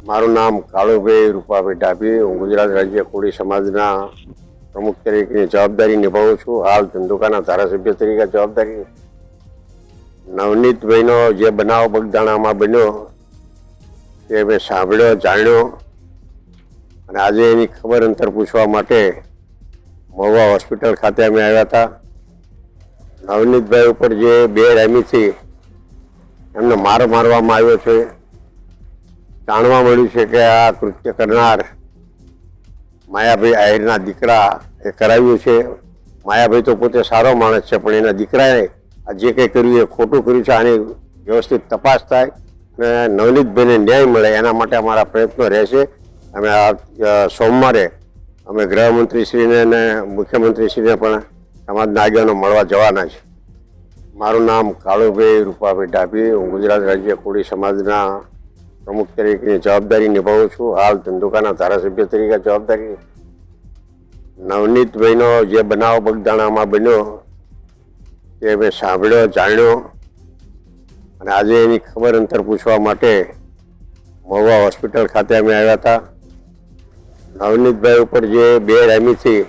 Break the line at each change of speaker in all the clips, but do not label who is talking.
મારું નામ કાળુભાઈ રૂપાભાઈ ડાભી। હું ગુજરાત રાજ્ય કોળી સમાજના પ્રમુખ તરીકેની જવાબદારી નિભાવું છું। હાલ ધંધુકાના ધારાસભ્ય તરીકે જવાબદારી। નવનીતભાઈનો જે બનાવ બગદાણામાં બન્યો તે મેં સાંભળ્યો, જાણ્યો અને આજે એની ખબર અંતર પૂછવા માટે મહુવા હોસ્પિટલ ખાતે અમે આવ્યા હતા। નવનીતભાઈ ઉપર જે બેરહેમીથી એમને માર મારવામાં આવ્યો છે, જાણવા મળ્યું છે કે આ કૃત્ય કરનાર માયાભાઈ આહિરના દીકરા એ કરાવ્યું છે। માયાભાઈ તો પોતે સારો માણસ છે, પણ એના દીકરાએ આ જે કંઈ કર્યું એ ખોટું કર્યું છે। આની વ્યવસ્થિત તપાસ થાય અને નવનીતભાઈને ન્યાય મળે એના માટે અમારા પ્રયત્નો રહેશે। અમે આ સોમવારે અમે ગૃહમંત્રીશ્રીને અને મુખ્યમંત્રીશ્રીને પણ સમાજના આગેવાનો મળવા જવાના છે। મારું નામ કાળુભાઈ રૂપાભાઈ ડાભી। હું ગુજરાત રાજ્ય કોળી સમાજના પ્રમુખ તરીકેની જવાબદારી નિભાવું છું। હાલ ધંધુકાના ધારાસભ્ય તરીકે જવાબદારી। નવનીતભાઈનો જે બનાવ બગદાણામાં બન્યો તે મેં સાંભળ્યો, જાણ્યો અને આજે એની ખબર અંતર પૂછવા માટે મહુવા હોસ્પિટલ ખાતે અમે આવ્યા હતા। નવનીતભાઈ ઉપર જે બેરહેમીથી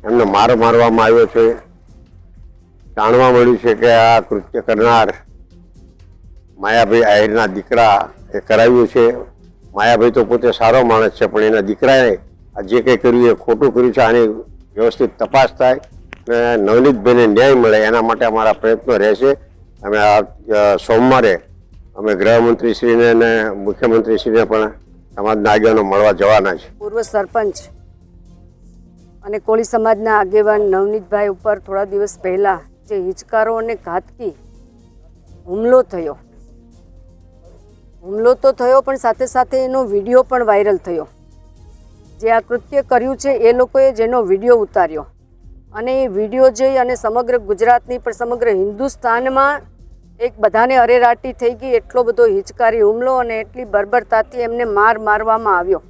એમને માર મારવામાં આવ્યો છે, જાણવા મળ્યું છે કે આ કૃત્ય કરનાર માયાભાઈ આહિરના દીકરા એ કરાવ્યું છે। માયાભાઈ તો પોતે સારો માણસ છે, પણ એના દીકરાએ આ જે કંઈ કર્યું એ ખોટું કર્યું છે। આની વ્યવસ્થિત તપાસ થાય અને નવનીતભાઈને ન્યાય મળે એના માટે અમારા પ્રયત્નો રહેશે। અમે આ સોમવારે અમે ગૃહમંત્રીશ્રીને અને મુખ્યમંત્રીશ્રીને પણ સમાજના આગેવાનો મળવા જવાના છે।
પૂર્વ સરપંચ અને કોળી સમાજના આગેવાન નવનીતભાઈ ઉપર થોડા દિવસ પહેલા જે હિચકારો અને ઘાતકી હુમલો થયો તો થયો, પણ સાથે સાથે એનો વિડીયો પણ વાયરલ થયો। જે આ કૃત્ય કર્યું છે એ લોકોએ જેનો વિડીયો ઉતાર્યો અને એ વિડીયો જોઈ અને સમગ્ર ગુજરાતની પણ સમગ્ર હિન્દુસ્તાનમાં એક બધાને અરેરાટી થઈ ગઈ। એટલો બધો હિચકારી હુમલો અને એટલી બર્બરતાથી એમને મારવામાં આવ્યો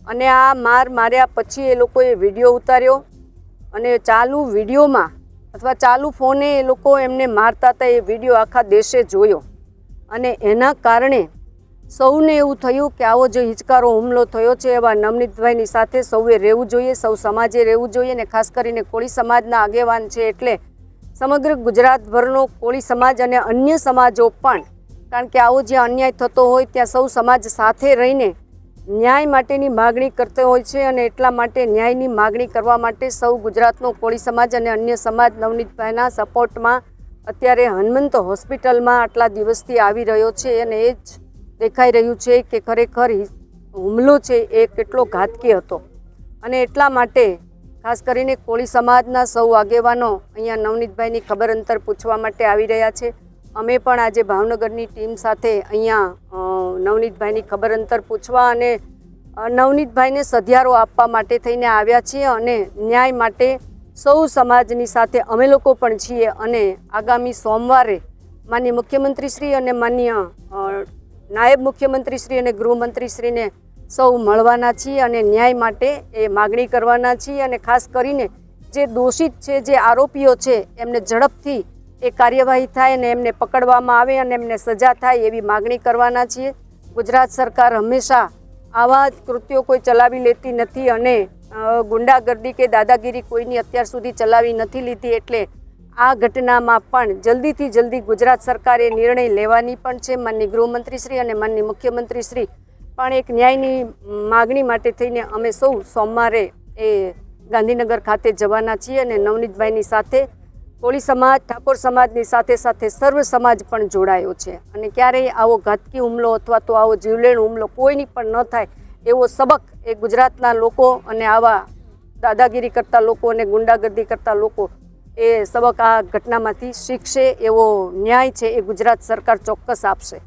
અને આ માર્યા પછી એ લોકોએ વિડીયો ઉતાર્યો અને ચાલુ વિડીયોમાં અથવા ચાલુ ફોને એ લોકો એમને મારતા હતા એ વિડીયો આખા દેશે જોયો અને એના કારણે સૌને એવું થયું કે આવો જે હિચકારો હુમલો થયો છે એવા નવનીતભાઈની સાથે સૌએ રહેવું જોઈએ, સૌ સમાજે રહેવું જોઈએ અને ખાસ કરીને કોળી સમાજના આગેવાન છે એટલે સમગ્ર ગુજરાતભરનો કોળી સમાજ અને અન્ય સમાજો પણ, કારણ કે આવો જે અન્યાય થતો હોય ત્યાં સૌ સમાજ સાથે રહીને ન્યાય માટેની માગણી કરતો હોય છે અને એટલા માટે ન્યાયની માગણી કરવા માટે સૌ ગુજરાતનો કોળી સમાજ અને અન્ય સમાજ નવનીતભાઈના સપોર્ટમાં અત્યારે હનુમંત હોસ્પિટલમાં આટલા દિવસથી આવી રહ્યો છે અને એ જ દેખાઈ રહ્યું છે કે ખરેખર હુમલો છે એ કેટલો ઘાતકી હતો અને એટલા માટે ખાસ કરીને કોળી સમાજના સૌ આગેવાનો અહીંયા નવનીતભાઈની ખબર અંતર પૂછવા માટે આવી રહ્યા છે। અમે પણ આજે ભાવનગરની ટીમ સાથે અહીંયા નવનીતભાઈની ખબર અંતર પૂછવા અને નવનીતભાઈને સધિયારો આપવા માટે થઈને આવ્યા છીએ અને ન્યાય માટે સૌ સમાજની સાથે અમે લોકો પણ છીએ અને આગામી સોમવારે માનનીય મુખ્યમંત્રીશ્રી અને માનનીય નાયબ મુખ્યમંત્રીશ્રી અને ગૃહમંત્રીશ્રીને સૌ મળવાના છીએ અને ન્યાય માટે એ માગણી કરવાના છીએ અને ખાસ કરીને જે દોષિત છે, જે આરોપીઓ છે એમને ઝડપથી એ કાર્યવાહી થાય અને એમને પકડવામાં આવે અને એમને સજા થાય એવી માગણી કરવાના છીએ। ગુજરાત સરકાર હંમેશા આવા કૃત્યો કોઈ ચલાવી લેતી નથી અને ગુંડાગર્દી કે દાદાગીરી કોઈની અત્યાર સુધી ચલાવી નથી લીધી, એટલે આ ઘટનામાં પણ જલ્દીથી જલ્દી ગુજરાત સરકારે નિર્ણય લેવાની પણ છે। માનનીય ગૃહમંત્રીશ્રી અને માનનીય મુખ્યમંત્રીશ્રી પણ એક ન્યાયની માગણી માટે થઈને અમે સૌ સોમવારે એ ગાંધીનગર ખાતે જવાના છીએ અને નવનીતભાઈની સાથે કોળી સમાજ, ઠાકોર સમાજની સાથે સાથે સર્વ સમાજ પણ જોડાયો છે અને ક્યારેય આવો ઘાતકી હુમલો અથવા તો આવો જીવલેણ હુમલો કોઈની પણ ન થાય એવો સબક એ ગુજરાતના લોકો અને આવા દાદાગીરી કરતા લોકો અને ગુંડાગર્દી કરતા લોકો એ સબક આ ઘટનામાંથી શીખશે એવો ન્યાય છે એ ગુજરાત સરકાર ચોક્કસ આપશે।